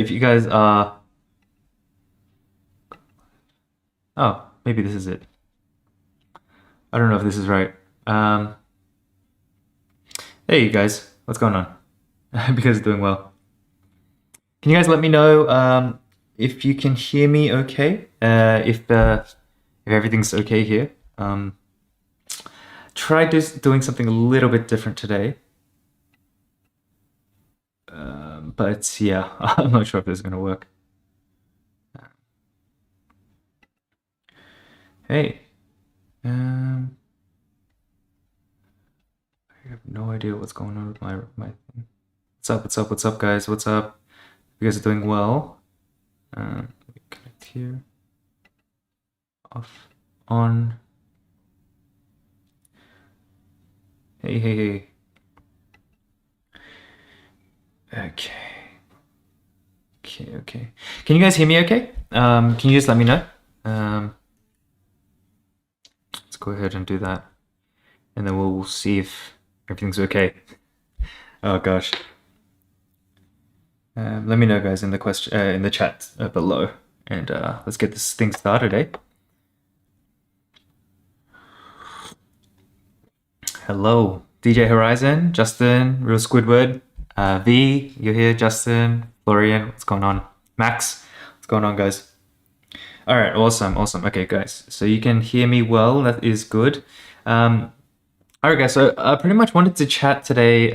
If you guys are... Oh, maybe this is it. I don't know if this is right. Hey, you guys. What's going on? I hope you guys are doing well. Can you guys let me know if you can hear me okay? If everything's okay here. Try doing something a little bit different today. But yeah, I'm not sure if this is going to work. Hey. I have no idea what's going on with my thing. What's up, guys? What's up? You guys are doing well. Let me connect here. Off, on. Hey. Okay. Can you guys hear me okay? Can you just let me know? Let's go ahead and do that. And then we'll see if everything's okay. Oh gosh. Let me know, guys, in the chat below, and let's get this thing started, eh? Hello, DJ Horizon, Justin, Real Squidward, V, you're here, Justin, Florian, what's going on? Max, what's going on, guys? All right, awesome. Okay, guys, so you can hear me well. That is good. All right, guys. So I pretty much wanted to chat today.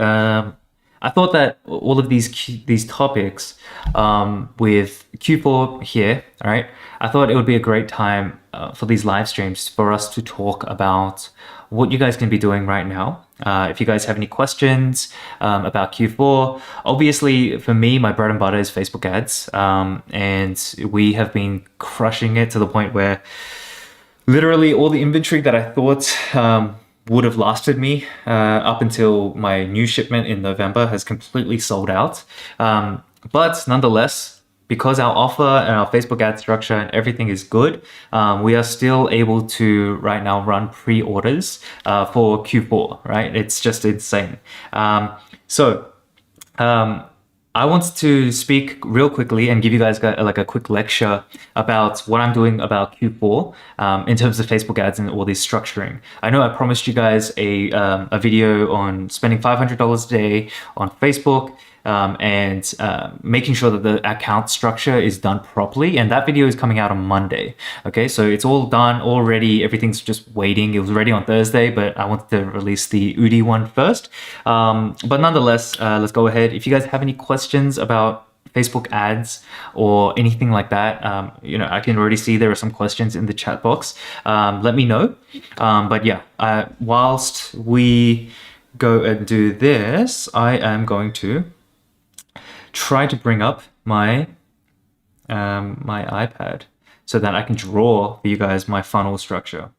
I thought that all of these topics with Q4 here, all right, I thought it would be a great time for these live streams for us to talk about what you guys can be doing right now. If you guys have any questions about Q4, obviously for me, my bread and butter is Facebook ads, and we have been crushing it to the point where literally all the inventory that I thought would have lasted me up until my new shipment in November has completely sold out. But nonetheless, because our offer and our Facebook ad structure and everything is good, we are still able to right now run pre-orders for Q4, right? It's just insane. I want to speak real quickly and give you guys like a quick lecture about what I'm doing about Q4 in terms of Facebook ads and all this structuring. I know I promised you guys a video on spending $500 a day on Facebook and making sure that the account structure is done properly. And that video is coming out on Monday. Okay, so it's all done already. Everything's just waiting. It was ready on Thursday, but I wanted to release the UDI one first. But nonetheless, let's go ahead. If you guys have any questions about Facebook ads or anything like that, I can already see there are some questions in the chat box. Let me know. But yeah, whilst we go and do this, I am going to try to bring up my my iPad so that I can draw for you guys my funnel structure.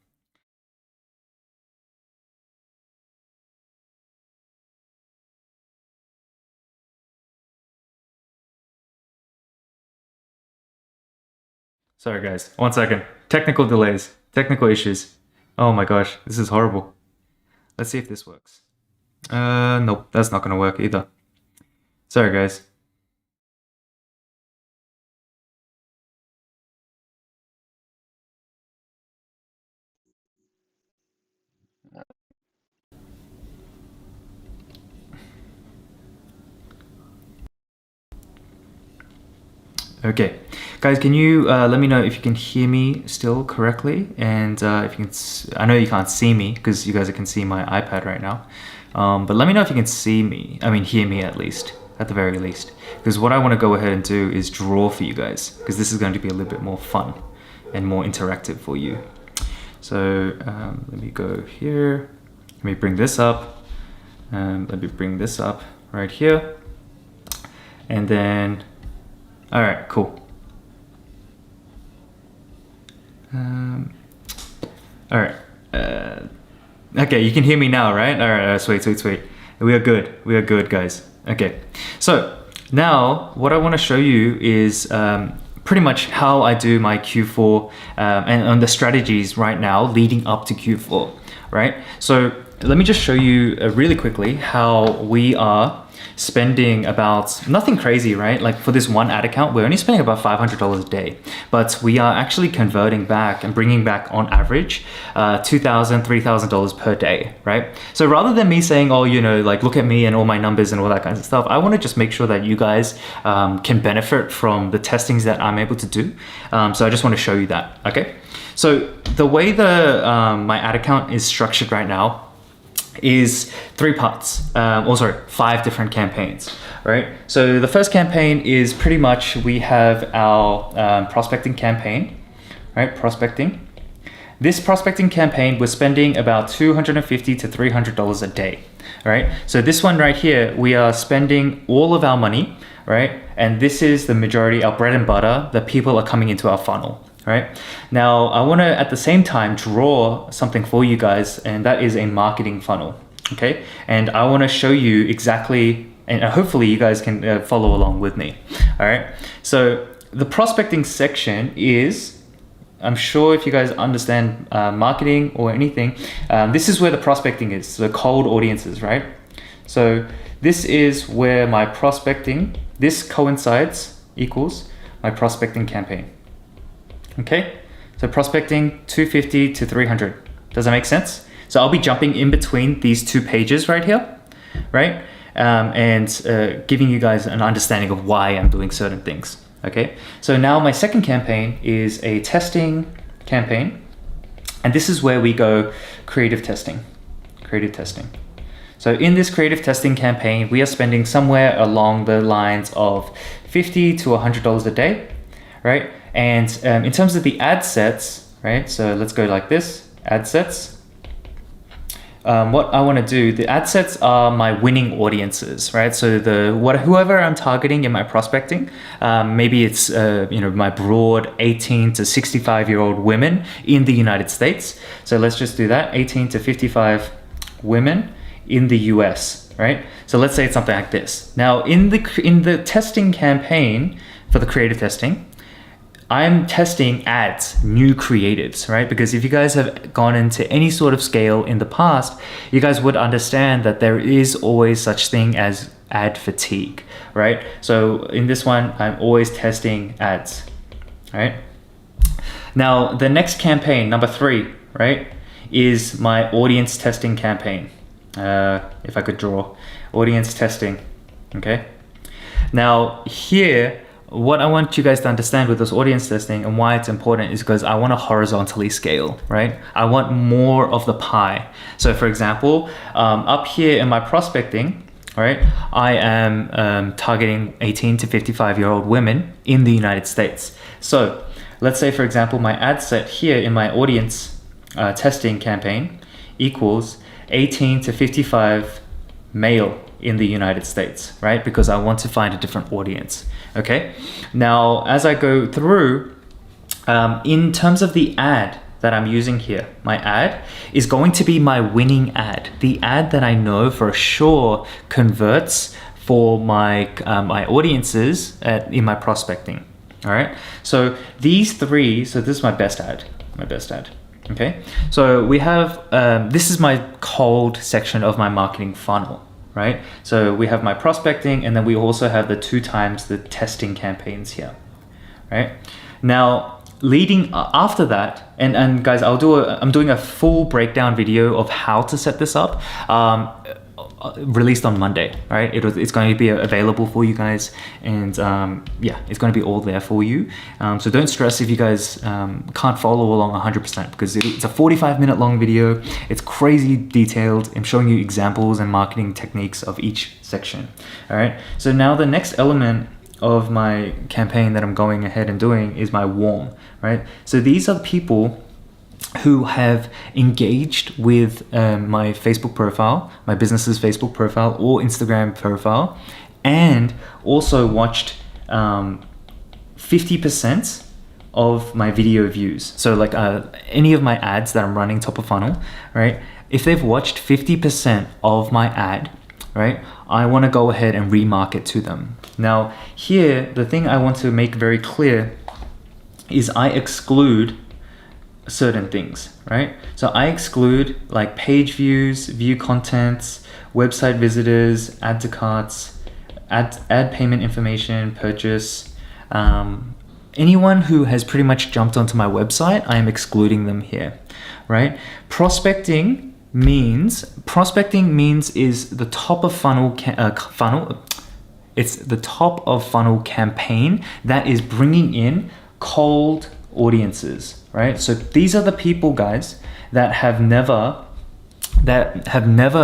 Sorry guys, 1 second. Technical delays, technical issues. Oh my gosh, this is horrible. Let's see if this works. Nope, that's not gonna work either. Sorry guys. Okay, guys, can you let me know if you can hear me still correctly, and if you can. I know you can't see me because you guys can see my iPad right now, but let me know if you can see me. I mean, hear me at least, at the very least, because what I want to go ahead and do is draw for you guys, because this is going to be a little bit more fun and more interactive for you. So let me go here. Let me bring this up. Let me bring this up right here, and then. All right, cool. All right. Okay, you can hear me now, right? All right, sweet. We are good, guys. Okay, so now what I want to show you is pretty much how I do my Q4 and on the strategies right now leading up to Q4, right? So let me just show you really quickly how we are spending about nothing crazy, right? Like for this one ad account, we're only spending about $500 a day, but we are actually converting back and bringing back on average $2,000, $3,000 per day, right? So rather than me saying, oh, you know, like look at me and all my numbers and all that kinds of stuff, I want to just make sure that you guys can benefit from the testings that I'm able to do. So I just want to show you that, okay? So the way my ad account is structured right now is 3 parts, 5 different campaigns, right? So the first campaign is pretty much, we have our prospecting campaign, right? Prospecting. This prospecting campaign, we're spending about $250 to $300 a day, right? So this one right here, we are spending all of our money, right? And this is the majority, our bread and butter, that people are coming into our funnel. Right now, I want to at the same time draw something for you guys, and that is a marketing funnel. Okay, and I want to show you exactly, and hopefully you guys can follow along with me. All right, so the prospecting section is, I'm sure if you guys understand marketing or anything, this is where the prospecting is, so cold audiences, right? So this is where my prospecting, this coincides, equals my prospecting campaign. Okay, so prospecting 250 to 300. Does that make sense? So I'll be jumping in between these 2 pages right here, right? And giving you guys an understanding of why I'm doing certain things. Okay, so now my second campaign is a testing campaign. And this is where we go creative testing. So in this creative testing campaign, we are spending somewhere along the lines of $50 to $100 a day, right? And in terms of the ad sets, right? So let's go like this, ad sets. What I want to do, the ad sets are my winning audiences, right? So whoever I'm targeting in my prospecting, maybe it's my broad 18 to 65-year-old women in the United States. So let's just do that, 18 to 55 women in the US, right? So let's say it's something like this. Now in the testing campaign for the creative testing, I'm testing ads, new creatives, right? Because if you guys have gone into any sort of scale in the past, you guys would understand that there is always such thing as ad fatigue, right? So in this one, I'm always testing ads, right? Now, the next campaign, number 3, right, is my audience testing campaign. If I could draw audience testing, okay? Now here, what I want you guys to understand with this audience testing and why it's important is because I want to horizontally scale, right? I want more of the pie. So for example, up here in my prospecting, right, I am targeting 18 to 55-year-old women in the United States. So let's say, for example, my ad set here in my audience testing campaign equals 18 to 55 male in the United States, right? Because I want to find a different audience, okay? Now, as I go through, in terms of the ad that I'm using here, my ad is going to be my winning ad, the ad that I know for sure converts for my audiences in my prospecting, all right? So these 3, so this is my best ad. Okay, so we have, this is my cold section of my marketing funnel, right? So we have my prospecting, and then we also have the 2 times the testing campaigns here, right? Now, leading after that, and guys, I'm doing a full breakdown video of how to set this up, released on Monday, right? It's going to be available for you guys, and yeah, it's going to be all there for you. So don't stress if you guys can't follow along 100%, because it's a 45-minute long video. It's crazy detailed. I'm showing you examples and marketing techniques of each section. All right. So now the next element of my campaign that I'm going ahead and doing is my warm, right? So these are the people who have engaged with my Facebook profile, my business's Facebook profile or Instagram profile, and also watched 50% of my video views. So like any of my ads that I'm running top of funnel, right? If they've watched 50% of my ad, right, I want to go ahead and remarket to them. Now here, the thing I want to make very clear is I exclude certain things, right? So I exclude like page views, view contents, website visitors, add to carts, add payment information, purchase. Anyone who has pretty much jumped onto my website, I am excluding them here, right? Prospecting means is the top of funnel. It's the top of funnel campaign that is bringing in cold audiences, right? So these are the people, guys, that have never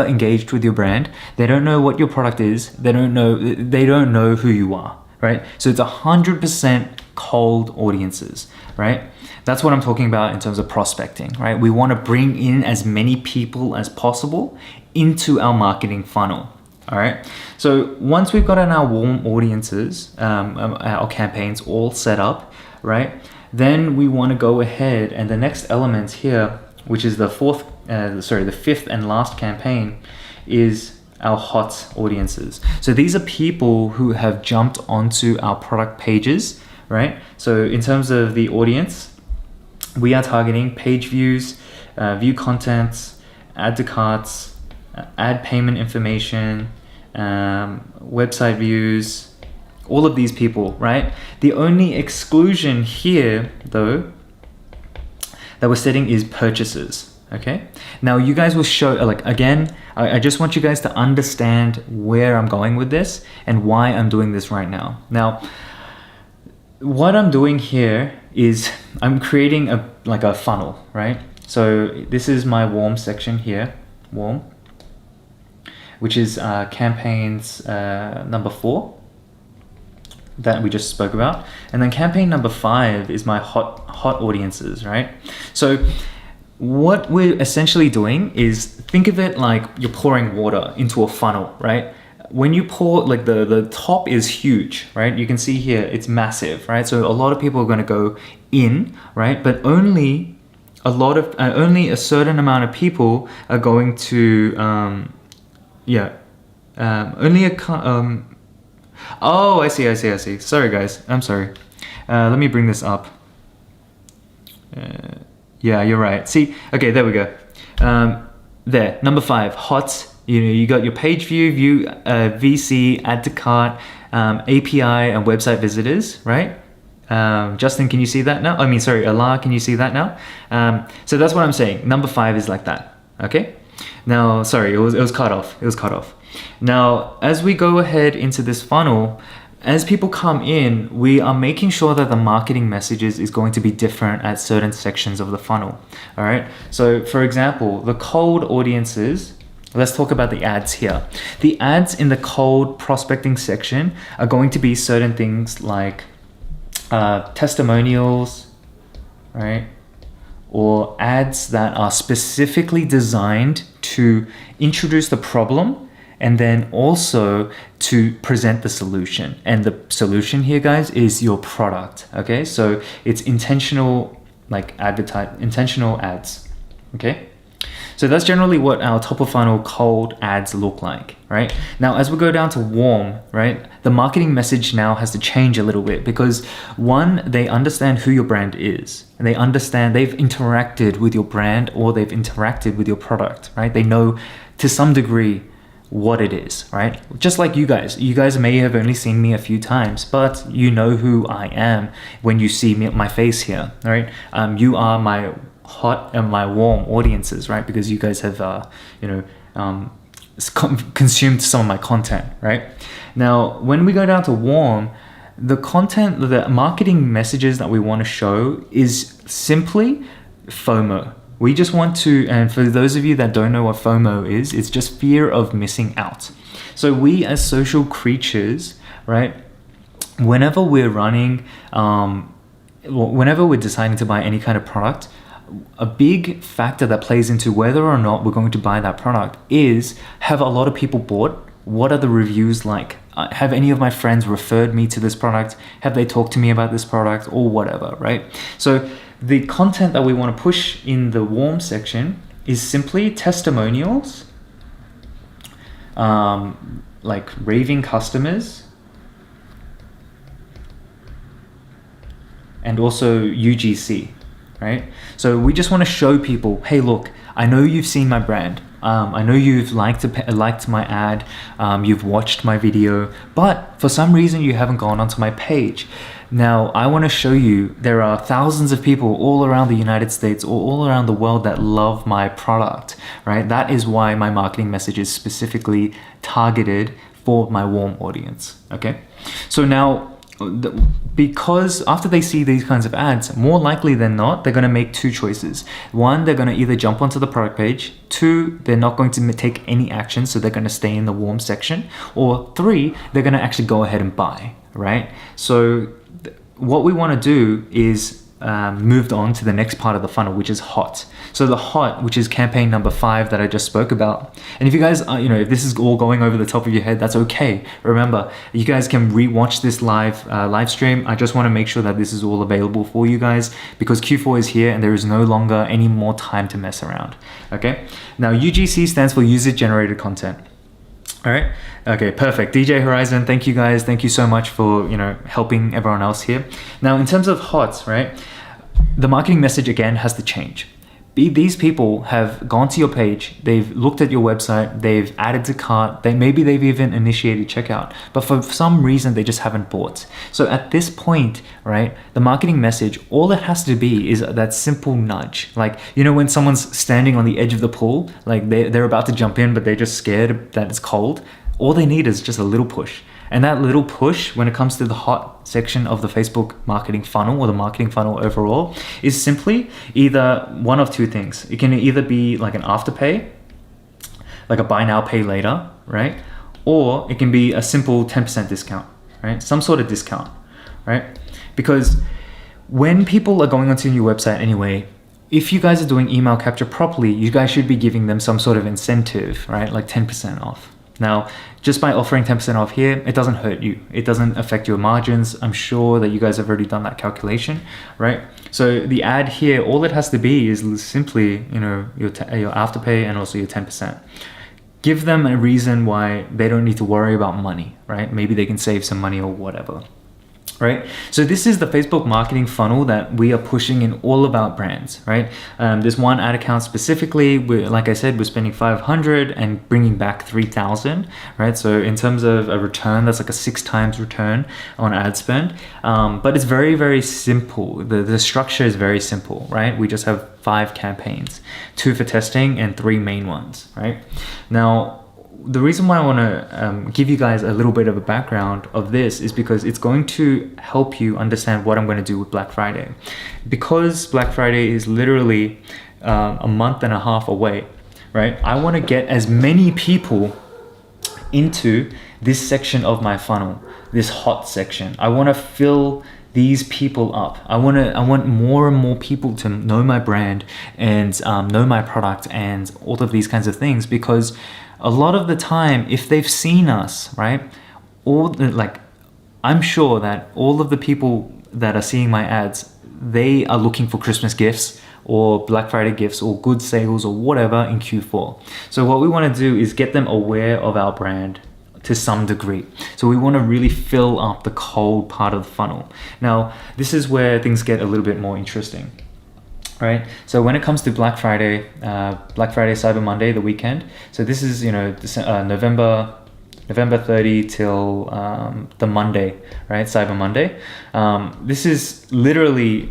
engaged with your brand. They don't know what your product is. They don't know who you are, right? So it's 100% cold audiences, right? That's what I'm talking about in terms of prospecting, right? We want to bring in as many people as possible into our marketing funnel. All right. So once we've got our warm audiences, our campaigns all set up, right? Then we want to go ahead, and the next element here, which is the fifth and last campaign, is our hot audiences. So these are people who have jumped onto our product pages, right? So in terms of the audience, we are targeting page views, view contents, add to carts, add payment information, website views, all of these people, right? The only exclusion here, though, that we're setting is purchases, okay? Now you guys will show, again, I just want you guys to understand where I'm going with this and why I'm doing this right now. Now, what I'm doing here is I'm creating a funnel, right? So this is my warm section here, warm, which is campaigns number 4 that we just spoke about. And then campaign number 5 is my hot audiences, right? So what we're essentially doing is, think of it like you're pouring water into a funnel, right? When you pour, the top is huge, right? You can see here, it's massive, right? So a lot of people are going to go in, right? But only a certain amount of people are going to, oh, I see. Sorry, guys. I'm sorry. Let me bring this up. Yeah, you're right. See, okay, there we go. There, number 5, hot. You got your page view, VC, add to cart, API, and website visitors, right? Justin, can you see that now? Allah, can you see that now? So that's what I'm saying. Number 5 is like that. Okay. Now, sorry, it was cut off. Now, as we go ahead into this funnel, as people come in, we are making sure that the marketing messages is going to be different at certain sections of the funnel. All right. So, for example, the cold audiences. Let's talk about the ads here. The ads in the cold prospecting section are going to be certain things like testimonials, right? Or ads that are specifically designed to introduce the problem and then also to present the solution. And the solution here, guys, is your product, okay? So it's intentional, intentional ads, okay? So that's generally what our top of funnel cold ads look like, right? Now, as we go down to warm, right, the marketing message now has to change a little bit because, one, they understand who your brand is, and they've interacted with your brand or they've interacted with your product, right? They know to some degree what it is, right? Just like you guys may have only seen me a few times, but you know who I am when you see my face here, right? You are my hot and my warm audiences, right? Because you guys have consumed some of my content, right? Now, when we go down to warm, the marketing messages that we want to show is simply FOMO. We just want to, and for those of you that don't know what FOMO is, it's just fear of missing out. So we as social creatures, right, whenever we're running, whenever we're deciding to buy any kind of product, a big factor that plays into whether or not we're going to buy that product is, have a lot of people bought? What are the reviews like? Have any of my friends referred me to this product? Have they talked to me about this product or whatever, right? So the content that we want to push in the warm section is simply testimonials, like raving customers, and also UGC, right? So we just want to show people, hey, look, I know you've seen my brand, I know you've liked my ad, you've watched my video, but for some reason you haven't gone onto my page. Now, I want to show you there are thousands of people all around the United States or all around the world that love my product, right? That is why my marketing message is specifically targeted for my warm audience, okay? So now, because after they see these kinds of ads, more likely than not, they're going to make two choices. One, they're going to either jump onto the product page. Two, they're not going to take any action, so they're going to stay in the warm section. Or three, they're going to actually go ahead and buy, right? So what we want to do is moved on to the next part of the funnel, which is hot. So the hot, which is campaign number 5 that I just spoke about. And if you guys, if this is all going over the top of your head, that's okay. Remember, you guys can rewatch this live stream. I just want to make sure that this is all available for you guys because Q4 is here and there is no longer any more time to mess around. Okay. Now UGC stands for user generated content. All right. Okay, perfect. DJ Horizon, thank you guys. Thank you so much for, helping everyone else here. Now, in terms of HOTS, right? The marketing message again has to change. These people have gone to your page, they've looked at your website, they've added to cart, maybe they've even initiated checkout, but for some reason they just haven't bought. So at this point, right, the marketing message, all it has to be is that simple nudge. Like, when someone's standing on the edge of the pool, like they're about to jump in, but they're just scared that it's cold. All they need is just a little push. And that little push, when it comes to the hot section of the Facebook marketing funnel or the marketing funnel overall, is simply either one of two things. It can either be like an afterpay, like a buy now, pay later, right? Or it can be a simple 10% discount, right? Some sort of discount, right? Because when people are going onto your website anyway, if you guys are doing email capture properly, you guys should be giving them some sort of incentive, right? Like 10% off. Now, just by offering 10% off here, it doesn't hurt you. It doesn't affect your margins. I'm sure that you guys have already done that calculation, right? So the ad here, all it has to be is simply, your afterpay and also your 10%. Give them a reason why they don't need to worry about money, right? Maybe they can save some money or whatever. Right? So this is the Facebook marketing funnel that we are pushing in all of our brands, right? This one ad account specifically, like I said, we're spending 500 and bringing back 3,000, right? So in terms of a return, that's like a 6 times return on ad spend. But it's very, very simple. The structure is very simple, right? We just have 5 campaigns, 2 for testing and 3 main ones, right? Now, the reason why I want to give you guys a little bit of a background of this is because it's going to help you understand what I'm going to do with Black Friday. Because Black Friday is literally a month and a half away, right? I want to get as many people into this section of my funnel, this hot section. I want to fill these people up. I want more and more people to know my brand and know my product and all of these kinds of things, because a lot of the time, if they've seen us, right, I'm sure that all of the people that are seeing my ads, they are looking for Christmas gifts or Black Friday gifts or good sales or whatever in Q4. So what we want to do is get them aware of our brand to some degree. So we want to really fill up the cold part of the funnel. Now, this is where things get a little bit more interesting. Right. So when it comes to Black Friday, Cyber Monday, the weekend. So this is, November 30 till the Monday, right? Cyber Monday. This is literally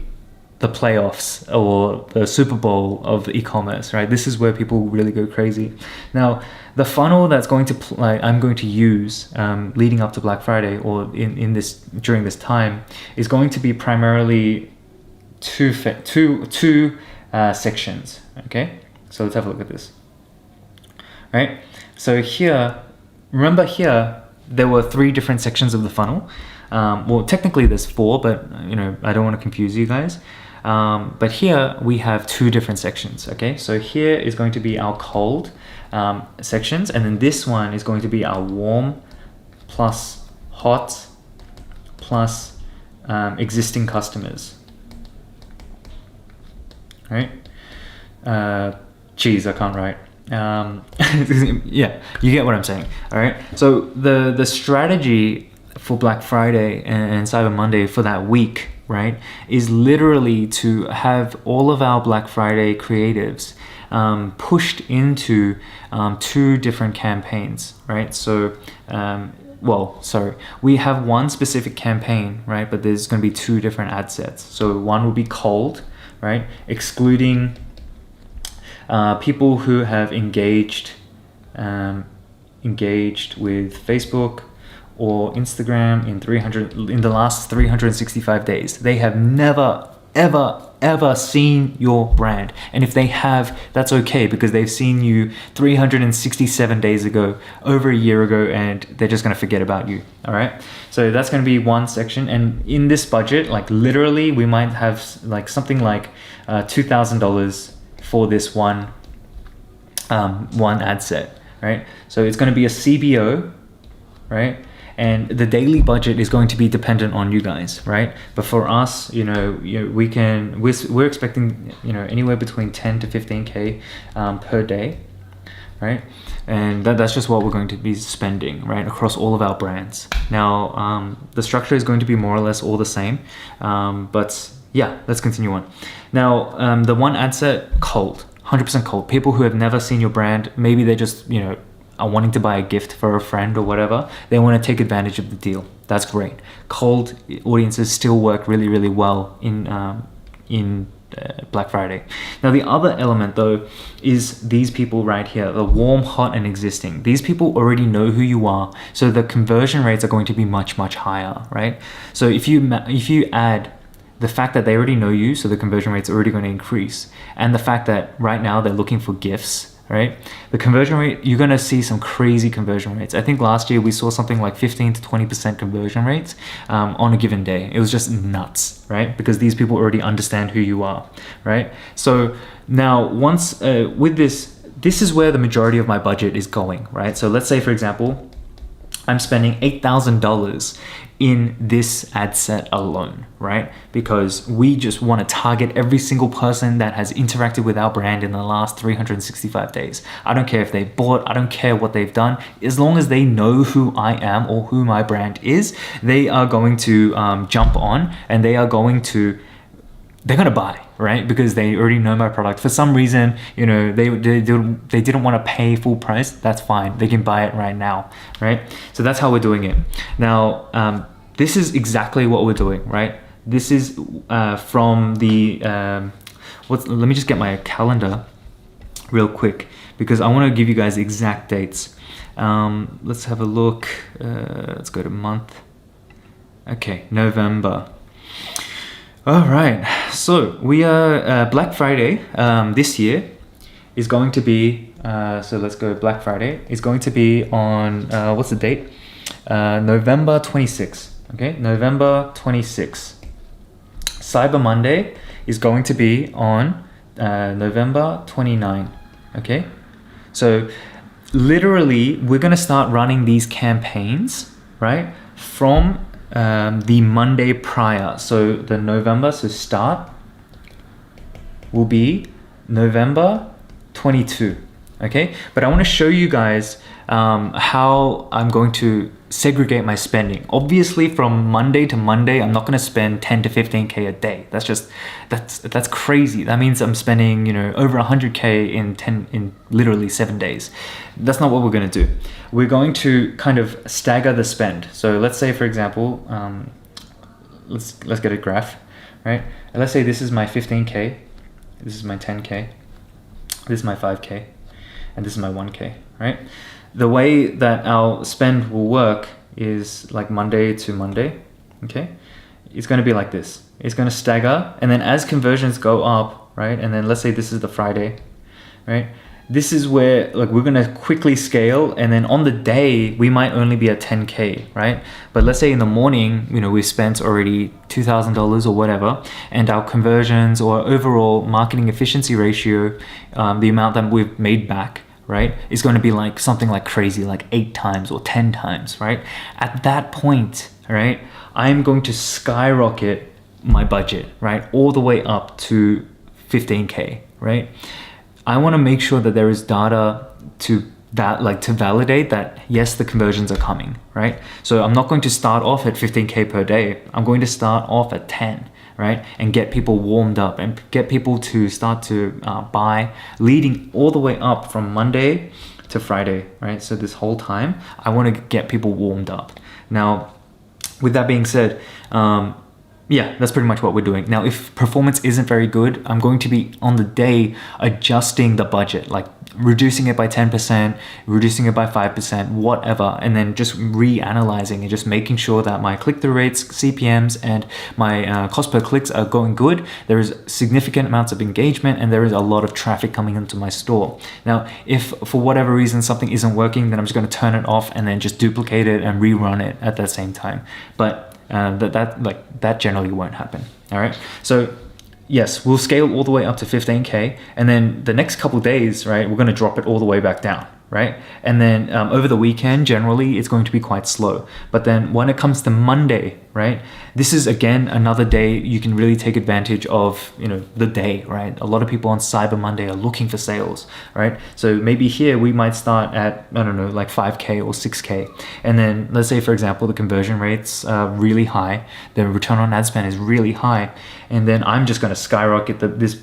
the playoffs or the Super Bowl of e-commerce, right? This is where people really go crazy. Now, the funnel that's I'm going to use leading up to Black Friday or during this time is going to be primarily two sections. Okay, so let's have a look at this. Right, so remember here there were 3 different sections of the funnel. Well, technically there's 4, but I don't want to confuse you guys. But here we have 2 different sections. Okay, so here is going to be our cold sections, and then this one is going to be our warm plus hot plus existing customers. Right? Geez, I can't write. Yeah, you get what I'm saying. All right. So the strategy for Black Friday and Cyber Monday for that week, right, is literally to have all of our Black Friday creatives pushed into two different campaigns, right? So, we have one specific campaign, right? But there's going to be two different ad sets. So one will be cold, right? Excluding people who have engaged with Facebook or Instagram in the last 365 days. They have never ever seen your brand, and if they have, that's okay, because they've seen you 367 days ago, over a year ago, and they're just going to forget about you. All right, so that's going to be one section. And in this budget, like literally we might have like something like $2,000 for this one ad set, right? So it's going to be a CBO, right? And the daily budget is going to be dependent on you guys, right? But for us, we're expecting, anywhere between 10 to 15K per day, right? And that's just what we're going to be spending, right, across all of our brands. Now, the structure is going to be more or less all the same, but yeah, let's continue on. Now, the one ad set, cold, 100% cold. People who have never seen your brand, maybe they just, are wanting to buy a gift for a friend or whatever, they want to take advantage of the deal. That's great. Cold audiences still work really, really well in Black Friday. Now, the other element though is these people right here, the warm, hot, and existing. These people already know who you are, so the conversion rates are going to be much, much higher, right? So if you add the fact that they already know you, so the conversion rates are already going to increase, and the fact that right now they're looking for gifts, right? The conversion rate, you're going to see some crazy conversion rates. I think last year we saw something like 15 to 20% conversion rates on a given day. It was just nuts, right? Because these people already understand who you are, right? So now once with this is where the majority of my budget is going, right? So let's say, for example, I'm spending $8,000 in this ad set alone, right? Because we just want to target every single person that has interacted with our brand in the last 365 days. I don't care if they bought, I don't care what they've done. As long as they know who I am or who my brand is, they are going to jump on, and they're going to buy, right? Because they already know my product. For some reason, they didn't want to pay full price. That's fine. They can buy it right now, right? So that's how we're doing it. Now, this is exactly what we're doing, right? This is from the, let me just get my calendar real quick, because I want to give you guys the exact dates. Let's have a look. Let's go to month. Okay, November. All right, so we are Black Friday this year is going to be, so let's go Black Friday is going to be on, what's the date? November 26th, okay? November 26th. Cyber Monday is going to be on November 29th, okay? So literally we're going to start running these campaigns, right, from the Monday prior. So the November, so start will be November 22, okay? But I want to show you guys how I'm going to segregate my spending. Obviously from Monday to Monday, I'm not going to spend 10 to 15K a day. That's crazy. That means I'm spending, over 100K in literally 7 days. That's not what we're going to do. We're going to kind of stagger the spend. So let's say, for example, let's get a graph, right? And let's say this is my 15K, this is my 10K, this is my 5K, and this is my 1K, right? The way that our spend will work is like Monday to Monday, okay? It's going to be like this. It's going to stagger, and then as conversions go up, right? And then let's say this is the Friday, right? This is where like we're going to quickly scale, and then on the day we might only be at 10K, right? But let's say in the morning, we spent already $2,000 or whatever, and our conversions or overall marketing efficiency ratio, the amount that we've made back, right, is going to be like something like crazy, like 8 times or 10 times, right? At that point, right, I'm going to skyrocket my budget, right, all the way up to 15K, right? I want to make sure that there is data to to validate that yes, the conversions are coming, right? So I'm not going to start off at 15K per day. I'm going to start off at 10, right? And get people warmed up and get people to start to buy, leading all the way up from Monday to Friday, right? So this whole time, I want to get people warmed up. Now, with that being said, yeah, that's pretty much what we're doing. Now, if performance isn't very good, I'm going to be on the day adjusting the budget, like reducing it by 10%, reducing it by 5%, whatever, and then just reanalyzing and just making sure that my click-through rates, CPMs, and my cost per clicks are going good. There is significant amounts of engagement and there is a lot of traffic coming into my store. Now, if for whatever reason something isn't working, then I'm just going to turn it off and then just duplicate it and rerun it at that same time. But that generally won't happen. All right. So yes, we'll scale all the way up to 15K, and then the next couple of days, right, we're going to drop it all the way back down, right? And then over the weekend, generally, it's going to be quite slow. But then when it comes to Monday, right, this is again another day you can really take advantage of, the day, right? A lot of people on Cyber Monday are looking for sales, right? So maybe here we might start at, I don't know, like 5K or 6K. And then let's say, for example, the conversion rates are really high, the return on ad spend is really high. And then I'm just going to skyrocket this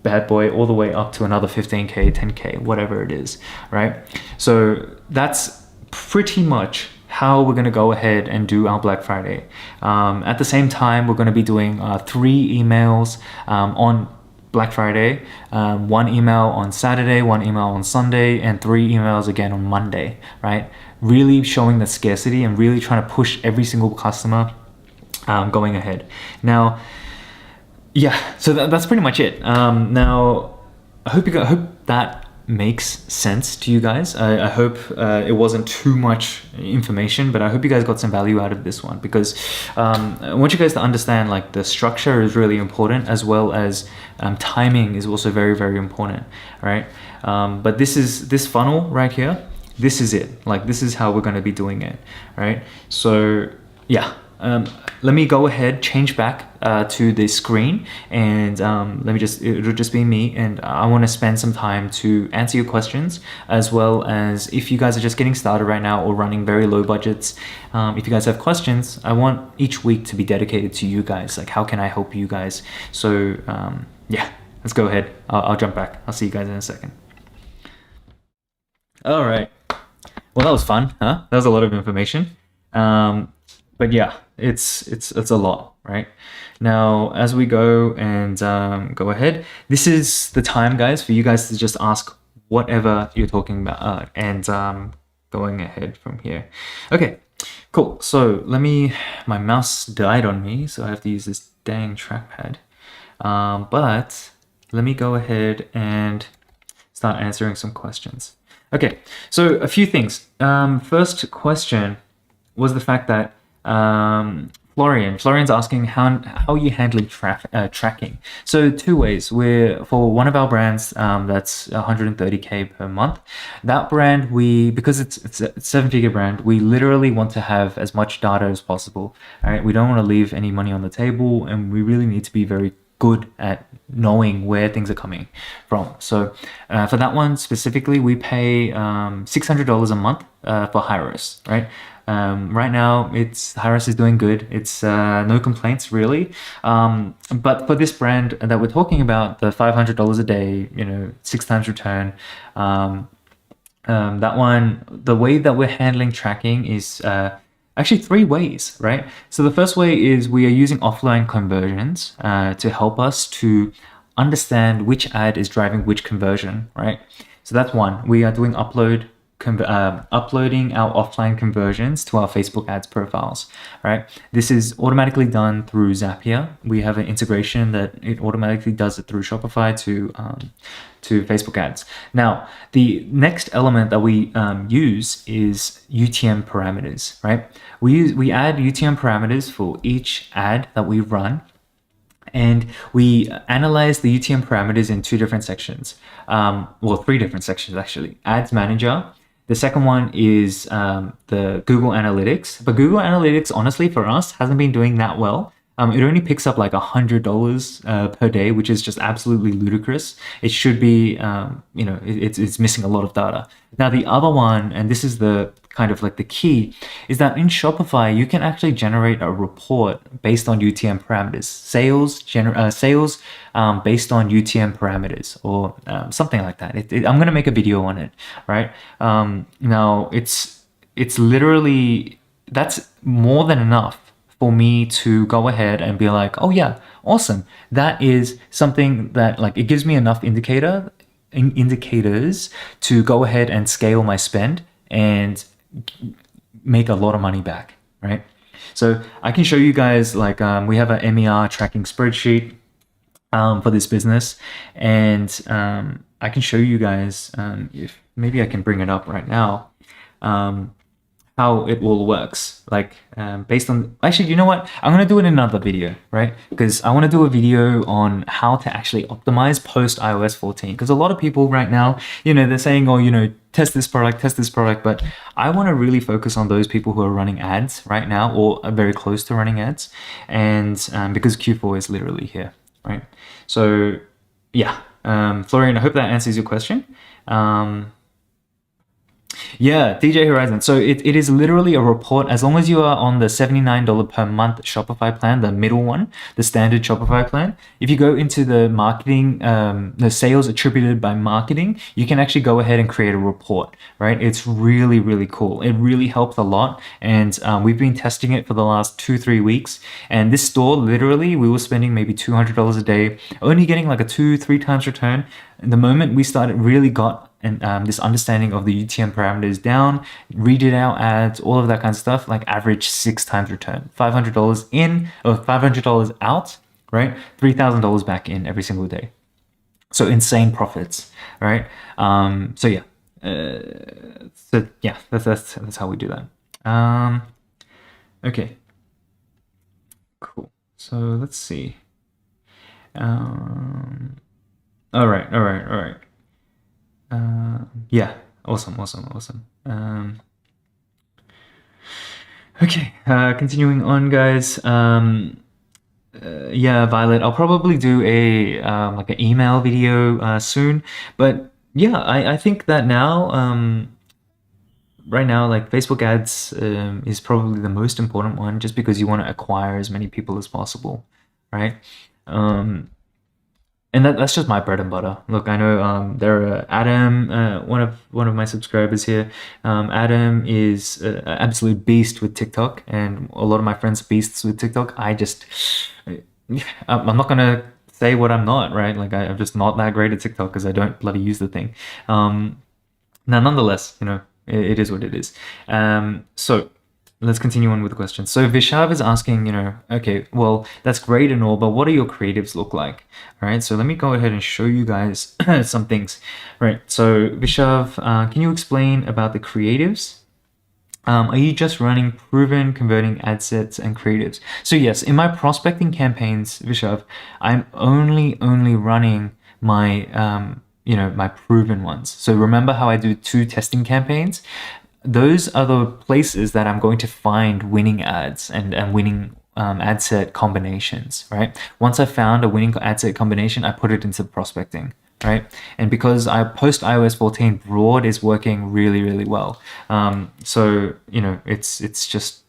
bad boy all the way up to another 15K, 10K, whatever it is, right? So that's pretty much how we're going to go ahead and do our Black Friday. At the same time, we're going to be doing 3 emails on Black Friday, 1 email on Saturday, 1 email on Sunday, and 3 emails again on Monday, right? Really showing the scarcity and really trying to push every single customer going ahead. Now, yeah, so that's pretty much it. Now, I hope that makes sense to you guys. I hope it wasn't too much information, but I hope you guys got some value out of this one, because I want you guys to understand, like, the structure is really important, as well as timing is also very, very important, right? But this funnel right here, this is it. Like, this is how we're going to be doing it, right? So yeah. Let me go ahead, change back to the screen, and it'll just be me, and I want to spend some time to answer your questions, as well as if you guys are just getting started right now or running very low budgets, if you guys have questions, I want each week to be dedicated to you guys. Like, how can I help you guys? So yeah, let's go ahead. I'll jump back. I'll see you guys in a second. All right. Well, that was fun, huh? That was a lot of information. But yeah, it's a lot, right? Now, as we go and go ahead, this is the time, guys, for you guys to just ask whatever you're talking about, and going ahead from here. Okay, cool. So my mouse died on me, so I have to use this dang trackpad. But let me go ahead and start answering some questions. Okay, so a few things. First question was the fact that Florian's asking how are you handling tracking. So 2 ways. For one of our brands that's 130K per month, that brand, because it's a 7-figure brand, we literally want to have as much data as possible. All right, we don't want to leave any money on the table, and we really need to be very good at knowing where things are coming from. So for that one specifically, we pay $600 a month for Hyros, right? Right now, Hyros is doing good. It's no complaints really. But for this brand that we're talking about, the $500 a day, 6 times return, that one, the way that we're handling tracking is actually 3 ways, right? So the first way is we are using offline conversions to help us to understand which ad is driving which conversion, right? So that's one. We are doing uploading our offline conversions to our Facebook ads profiles, right? This is automatically done through Zapier. We have an integration that it automatically does it through Shopify to Facebook ads. Now, the next element that we use is UTM parameters, right? We add UTM parameters for each ad that we run, and we analyze the UTM parameters in 2 different sections. 3 different sections actually. Ads Manager. The second one is the Google Analytics. But Google Analytics, honestly, for us, hasn't been doing that well. it only picks up like $100 per day, which is just absolutely ludicrous. It should be, it's missing a lot of data. Now the other one, and this is the kind of like the key, is that in Shopify you can actually generate a report based on UTM parameters, sales based on UTM parameters, or something like that. I'm gonna make a video on it, right? Now it's literally, that's more than enough for me to go ahead and be like, oh yeah, awesome. That is something that, like, it gives me enough indicators to go ahead and scale my spend and make a lot of money back, right? So I can show you guys, like, we have a MER tracking spreadsheet for this business, and I can show you guys, if maybe I can bring it up right now, how it all works, like based on, actually, you know what, I'm gonna do it in another video, right? Because I want to do a video on how to actually optimize post iOS 14, because a lot of people right now, they're saying, oh, test this product, but I want to really focus on those people who are running ads right now, or are very close to running ads, and because Q4 is literally here, right? So yeah, Florian, I hope that answers your question. Yeah, DJ Horizon. So it is literally a report. As long as you are on the $79 per month Shopify plan, the middle one, the standard Shopify plan, if you go into the marketing, the sales attributed by marketing, you can actually go ahead and create a report, right? It's really, really cool. It really helps a lot. And we've been testing it for the last 2-3 weeks. And this store, literally, we were spending maybe $200 a day, only getting like a 2-3 times return. And the moment we started, really got this understanding of the UTM parameters down, redid our ads, all of that kind of stuff, like average 6 times return, $500 in or $500 out, right? $3,000 back in every single day. So insane profits, right? So yeah, that's how we do that. Okay, cool. So let's see. All right. Yeah, awesome. Okay, continuing on, guys. Yeah, Violet, I'll probably do a like an email video soon, but yeah, I think that now, right now, like, Facebook ads is probably the most important one, just because you want to acquire as many people as possible, right? And that's just my bread and butter. Look, I know there are Adam, one of my subscribers here. Adam is an absolute beast with TikTok, and a lot of my friends are beasts with TikTok. I'm not gonna say what I'm not, right? Like, I'm just not that great at TikTok because I don't bloody use the thing. Now, nonetheless, it is what it is. So let's continue on with the question. So Vishav is asking, okay, well, that's great and all, but what do your creatives look like? All right, so let me go ahead and show you guys some things. Right, so Vishav, can you explain about the creatives? Are you just running proven converting ad sets and creatives? So yes, in my prospecting campaigns, Vishav, I'm only running my my proven ones. So remember how I do 2 testing campaigns? Those are the places that I'm going to find winning ads and winning ad set combinations, right? Once I found a winning ad set combination, I put it into prospecting, right? And because I post iOS 14, broad is working really, really well. So it's just,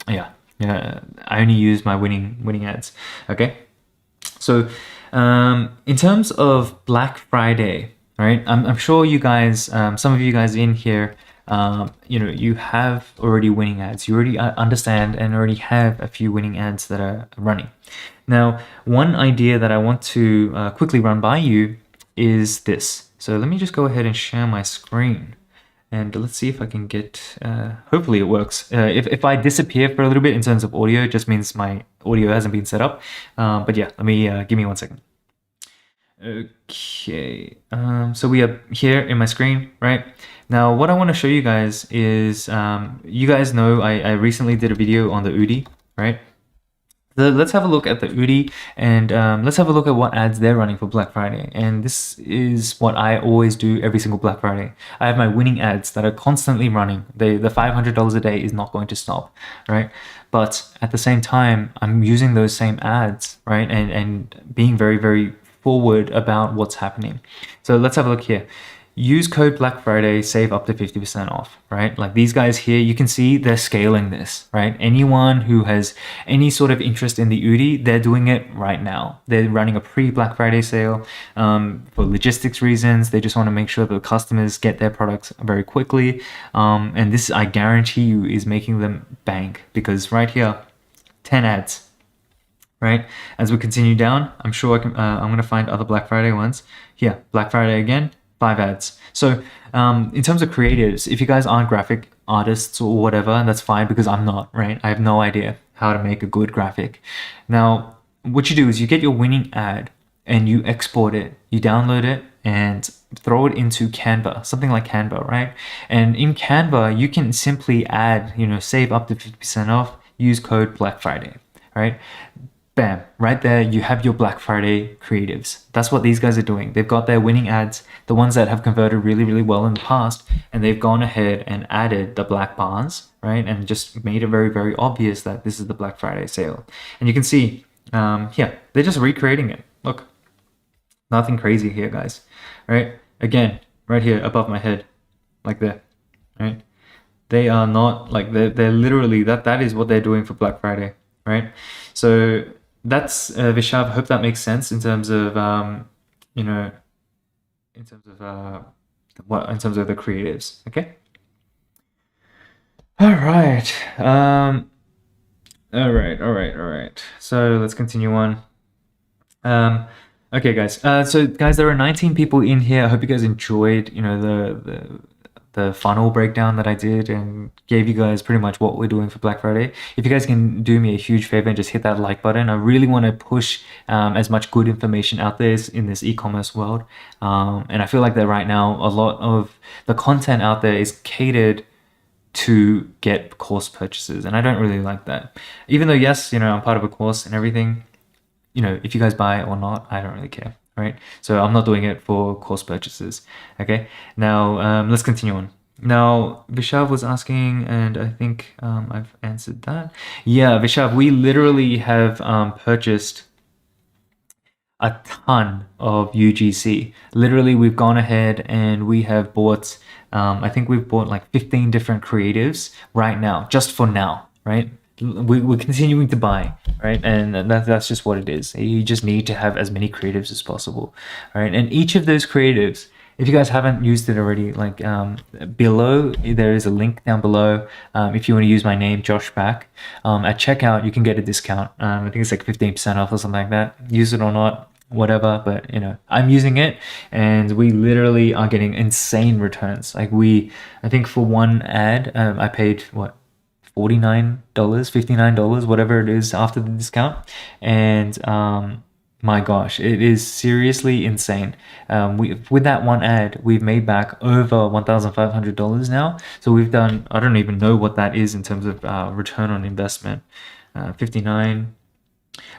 yeah. I only use my winning ads. Okay, so in terms of Black Friday, right? I'm sure you guys, some of you guys in here, you have already winning ads. You already understand and already have a few winning ads that are running. Now, one idea that I want to quickly run by you is this. So let me just go ahead and share my screen, and let's see if I can get, hopefully it works. If I disappear for a little bit in terms of audio, it just means my audio hasn't been set up. But yeah, let me, give me 1 second. Okay, so we are here in my screen, right? Now, what I want to show you guys is, you guys know I recently did a video on the UDI, right? Let's have a look at the UDI, and let's have a look at what ads they're running for Black Friday. And this is what I always do every single Black Friday. I have my winning ads that are constantly running. The $500 a day is not going to stop, right? But at the same time, I'm using those same ads, right? And being very, very forward about what's happening. So let's have a look here. Use code Black Friday, save up to 50% off, right? Like these guys here, you can see they're scaling this, right? Anyone who has any sort of interest in the UDI, they're doing it right now. They're running a pre-Black Friday sale for logistics reasons. They just want to make sure that the customers get their products very quickly. And this, I guarantee you, is making them bank, because right here, 10 ads, right? As we continue down, I'm sure I'm going to find other Black Friday ones. Here, Black Friday again. 5 ads. So in terms of creatives, if you guys aren't graphic artists or whatever, that's fine, because I'm not, right? I have no idea how to make a good graphic. Now, what you do is you get your winning ad and you export it, you download it and throw it into Canva, something like Canva, right? And in Canva, you can simply add, save up to 50% off, use code Black Friday, right? Bam, right there, you have your Black Friday creatives. That's what these guys are doing. They've got their winning ads, the ones that have converted really, really well in the past, and they've gone ahead and added the black bars, right? And just made it very, very obvious that this is the Black Friday sale. And you can see, they're just recreating it. Look, nothing crazy here, guys, right? Again, right here above my head, like that, right? They are not like, they're literally, that is what they're doing for Black Friday, right? So that's Vishav. Hope that makes sense in terms of in terms of the creatives. Okay. All right. All right. So let's continue on. Okay, guys. So guys, there are 19 people in here. I hope you guys enjoyed, the funnel breakdown that I did and gave you guys pretty much what we're doing for Black Friday. If you guys can do me a huge favor and just hit that like button, I really want to push as much good information out there in this e-commerce world. And I feel like that right now, a lot of the content out there is catered to get course purchases. And I don't really like that. Even though, yes, I'm part of a course and everything, if you guys buy it or not, I don't really care. Right, so I'm not doing it for course purchases. Okay, now let's continue on. Now Vishav was asking, and I think I've answered that. Yeah, Vishav, we literally have purchased a ton of UGC. Literally, we've gone ahead and we have bought. I think we've bought like 15 different creatives right now, just for now. Right. We're continuing to buy, right? And that's just what it is. You just need to have as many creatives as possible, right? And each of those creatives, if you guys haven't used it already, like below, there is a link down below. If you want to use my name, Josh Back, at checkout, you can get a discount. I think it's like 15% off or something like that. Use it or not, whatever, but I'm using it and we literally are getting insane returns. Like I think for one ad, I paid what? $49, $59, whatever it is after the discount. And my gosh, it is seriously insane. With that one ad, we've made back over $1,500 now. So we've done, I don't even know what that is in terms of return on investment. 59.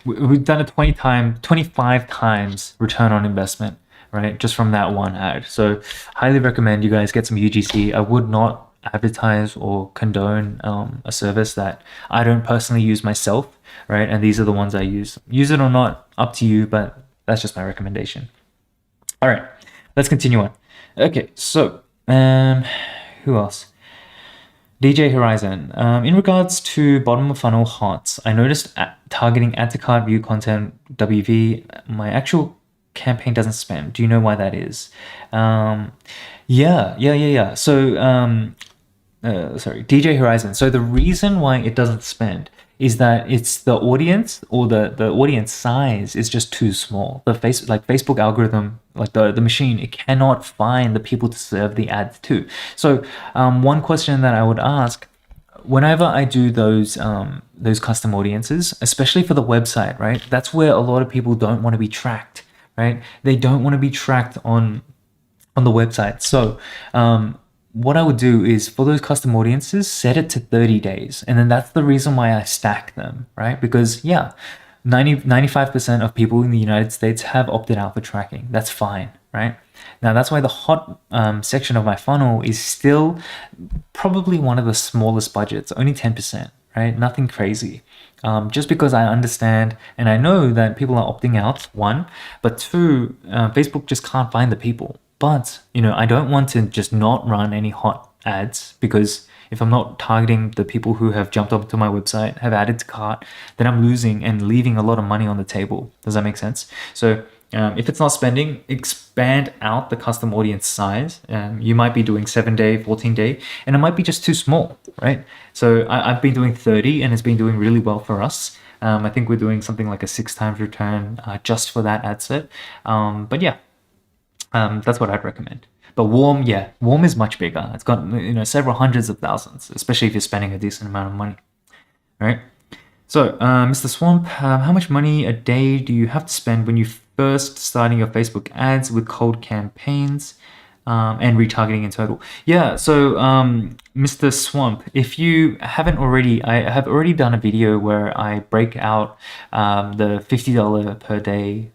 We've done it 25 times return on investment, right? Just from that one ad. So highly recommend you guys get some UGC. I would not advertise or condone a service that I don't personally use myself, right? And these are the ones I use. Use it or not, up to you, but that's just my recommendation. All right, let's continue on. Okay, so who else? DJ Horizon. In regards to bottom of funnel HOTS, I noticed targeting add to cart view content WV, my actual campaign doesn't spam. Do you know why that is? Yeah. So sorry, DJ Horizon. So the reason why it doesn't spend is that it's the audience, or the audience size is just too small. The Facebook algorithm, like the machine, it cannot find the people to serve the ads to. So one question that I would ask whenever I do those custom audiences, especially for the website, right? That's where a lot of people don't want to be tracked, right? They don't want to be tracked on the website. So what I would do is for those custom audiences, set it to 30 days. And then that's the reason why I stack them, right? Because yeah, 95% of people in the United States have opted out for tracking. That's fine, right? Now that's why the hot section of my funnel is still probably one of the smallest budgets, only 10%, right? Nothing crazy. Just because I understand and I know that people are opting out, one, but two, Facebook just can't find the people. But, I don't want to just not run any hot ads because if I'm not targeting the people who have jumped onto my website, have added to cart, then I'm losing and leaving a lot of money on the table. Does that make sense? So if it's not spending, expand out the custom audience size. You might be doing 7-day, 14-day, and it might be just too small, right? So I've been doing 30 and it's been doing really well for us. I think we're doing something like a 6 times return just for that ad set. But yeah, that's what I'd recommend. But warm, yeah, warm is much bigger. It's got several hundreds of thousands, especially if you're spending a decent amount of money, right? So, Mr. Swamp, how much money a day do you have to spend when you first starting your Facebook ads with cold campaigns and retargeting in total? Yeah, so Mr. Swamp, if you haven't already, I have already done a video where I break out the $50 per day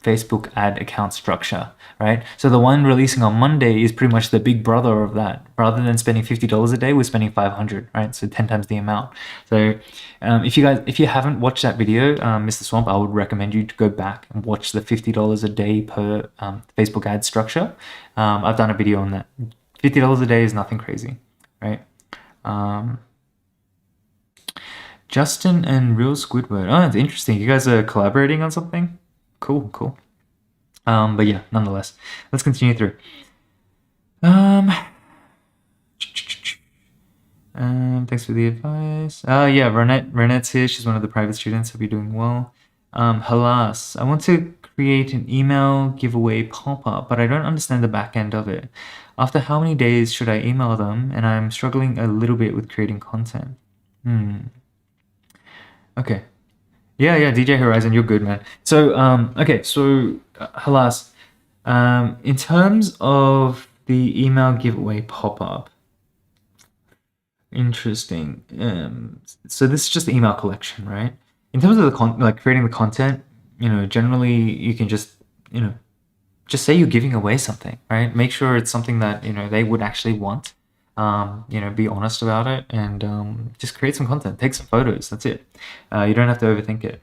Facebook ad account structure, right? So the one releasing on Monday is pretty much the big brother of that. Rather than spending $50 a day, we're spending 500, right? So 10 times the amount. So if you haven't watched that video, Mr. Swamp, I would recommend you to go back and watch the $50 a day per Facebook ad structure. I've done a video on that. $50 a day is nothing crazy, right? Justin and Real Squidward. Oh, it's interesting. You guys are collaborating on something? Cool. But yeah, nonetheless, let's continue through. Thanks for the advice. Yeah, Renette's here. She's one of the private students. Hope you're doing well. Halas, I want to create an email giveaway pop-up, but I don't understand the back end of it. After how many days should I email them? And I'm struggling a little bit with creating content. Okay. Yeah, DJ Horizon, you're good, man. So, okay, so Halas, in terms of the email giveaway pop-up, interesting. So this is just the email collection, right? In terms of the creating the content, generally you can just say you're giving away something, right? Make sure it's something that they would actually want. Be honest about it and just create some content, take some photos. That's it. You don't have to overthink it.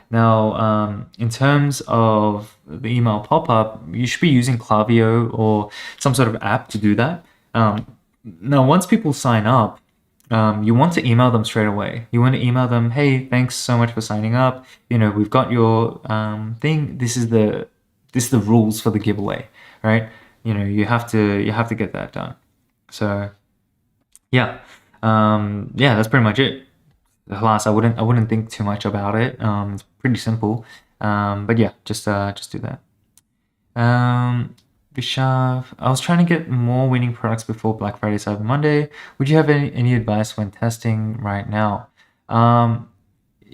Now, in terms of the email pop-up, you should be using Klaviyo or some sort of app to do that. Now, once people sign up, you want to email them straight away. You want to email them, hey, thanks so much for signing up. We've got your thing. This is the rules for the giveaway, right? You have to get that done. So yeah, that's pretty much it. Alas, I wouldn't think too much about it. It's pretty simple. But yeah, just do that. Bishav, I was trying to get more winning products before Black Friday, Cyber Monday. Would you have any advice when testing right now?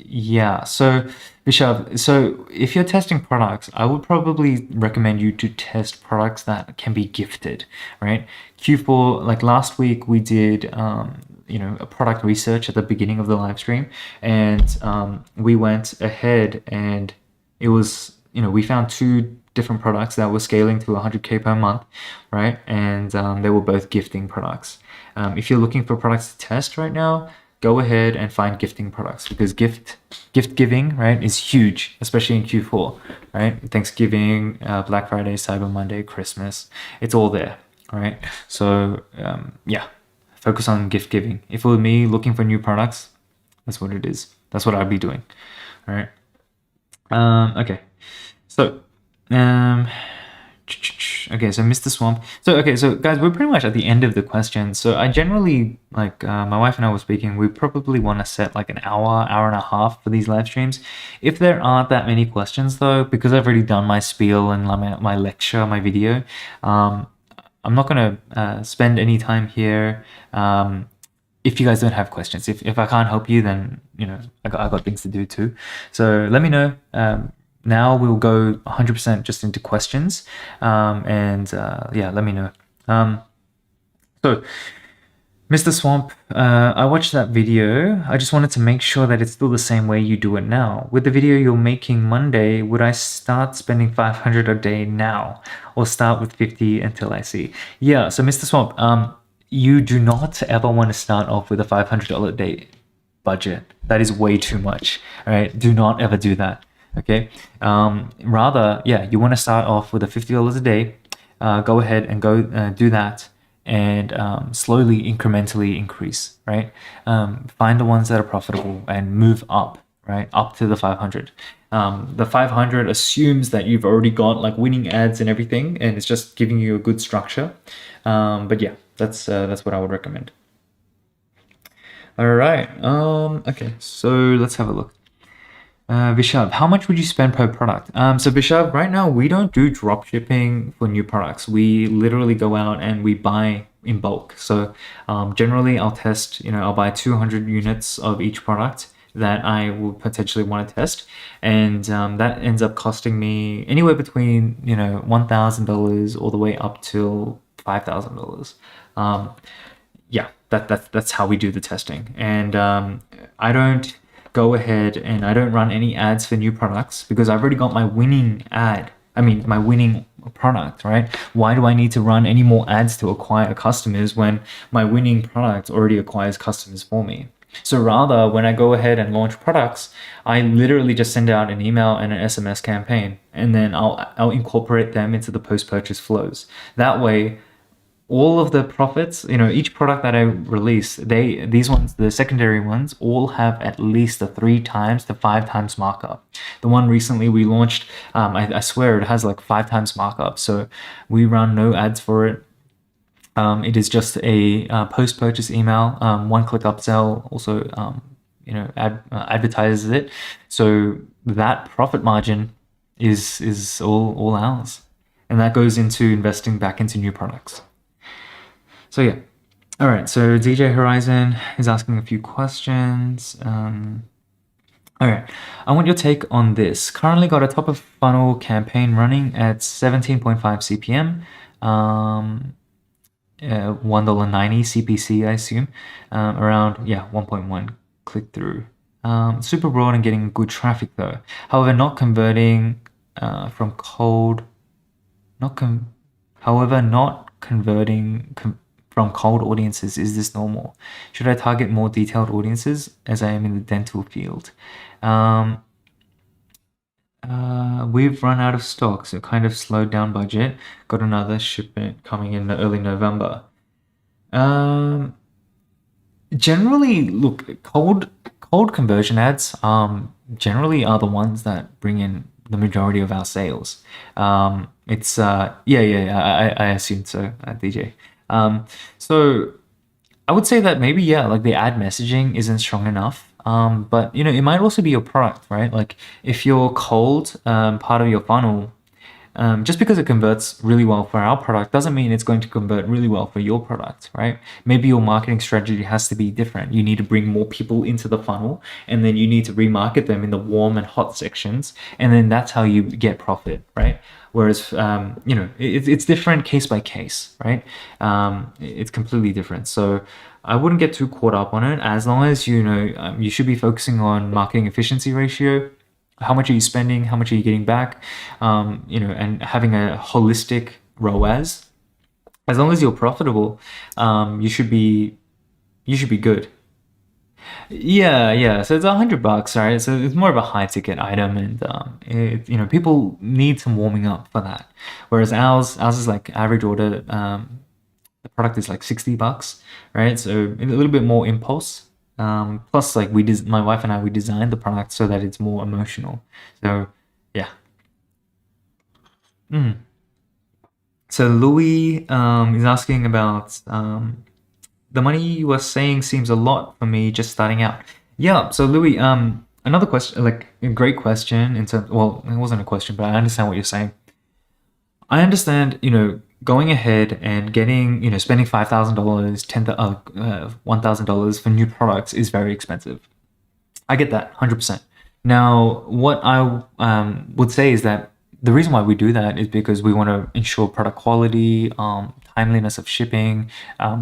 Yeah, so Bishav, so if you're testing products, I would probably recommend you to test products that can be gifted, right? Q4, like last week, we did a product research at the beginning of the live stream, and we went ahead and it was, we found 2 different products that were scaling to 100K per month, right? And they were both gifting products. If you're looking for products to test right now, go ahead and find gifting products because gift giving, right, is huge, especially in Q4, right? Thanksgiving, Black Friday, Cyber Monday, Christmas, it's all there, right? So yeah, focus on gift giving. If it were me looking for new products, that's what it is. That's what I'd be doing, all right? Okay, so okay, so Mr. Swamp. So guys, we're pretty much at the end of the questions. So I generally, my wife and I were speaking, we probably want to set like an hour and a half for these live streams. If there aren't that many questions though, because I've already done my spiel and my lecture, my video, I'm not going to spend any time here. If you guys don't have questions, if I can't help you, then, I got things to do too. So let me know. Now we'll go 100% just into questions, and yeah, let me know. So, Mr. Swamp, I watched that video. I just wanted to make sure that it's still the same way you do it now. With the video you're making Monday, would I start spending 500 a day now or start with 50 until I see? Yeah, so Mr. Swamp, you do not ever want to start off with a $500 a day budget. That is way too much. All right, do not ever do that. Okay, rather, yeah, you want to start off with a $50 a day. Go ahead and go do that, and slowly, incrementally increase. Right, find the ones that are profitable and move up. Right, up to the 500. The 500 assumes that you've already got like winning ads and everything, and it's just giving you a good structure. But yeah, that's what I would recommend. All right. Okay. So let's have a look. Vishav, how much would you spend per product? So Vishav, right now we don't do drop shipping for new products. We literally go out and we buy in bulk. So generally I'll test, I'll buy 200 units of each product that I will potentially want to test. And that ends up costing me anywhere between, $1,000 all the way up till $5,000. Yeah, that's how we do the testing. And I don't go ahead and I don't run any ads for new products because I've already got my winning ad. I mean, my winning product, right? Why do I need to run any more ads to acquire customers when my winning product already acquires customers for me? So rather, when I go ahead and launch products, I literally just send out an email and an SMS campaign, and then I'll incorporate them into the post-purchase flows. That way, all of the profits, each product that I release, these ones, the secondary ones, all have at least a 3 times to 5 times markup. The one recently we launched, I swear it has like 5 times markup. So we run no ads for it. It is just a post-purchase email, one-click upsell. Also, advertises it. So that profit margin is all ours, and that goes into investing back into new products. So yeah. All right. So DJ Horizon is asking a few questions. All right. I want your take on this. Currently got a top of funnel campaign running at 17.5 CPM, $1.90 CPC, I assume, around 1.1 click through. Super broad and getting good traffic though. However, not converting from cold. However, not converting from cold audiences. Is this normal? Should I target more detailed audiences as I am in the dental field? We've run out of stock, so kind of slowed down budget. Got another shipment coming in early November. Generally, look, cold conversion ads generally are the ones that bring in the majority of our sales. It's I assume so, DJ. So I would say that maybe like the ad messaging isn't strong enough. But it might also be your product, right? Like if your cold part of your funnel, just because it converts really well for our product doesn't mean it's going to convert really well for your product, right? Maybe your marketing strategy has to be different. You need to bring more people into the funnel, and then you need to remarket them in the warm and hot sections, and then that's how you get profit, right? Whereas, it's different case by case, right? It's completely different. So I wouldn't get too caught up on it. As long as you should be focusing on marketing efficiency ratio. How much are you spending? How much are you getting back? And having a holistic ROAS. As long as you're profitable, you should be good. Yeah. So it's $100, right? So it's more of a high ticket item, and people need some warming up for that. Whereas ours is like average order. The product is like $60, right? So a little bit more impulse. Plus, like my wife and I, we designed the product so that it's more emotional. So yeah. So Louis is asking about the money you were saying seems a lot for me just starting out. Yeah. So Louis, another question, like a great question in terms. Well, it wasn't a question, but I understand what you're saying. I understand, going ahead and getting, spending $5,000, $1,000 for new products is very expensive. I get that 100%. Now, what I would say is that the reason why we do that is because we want to ensure product quality, time timeliness of shipping,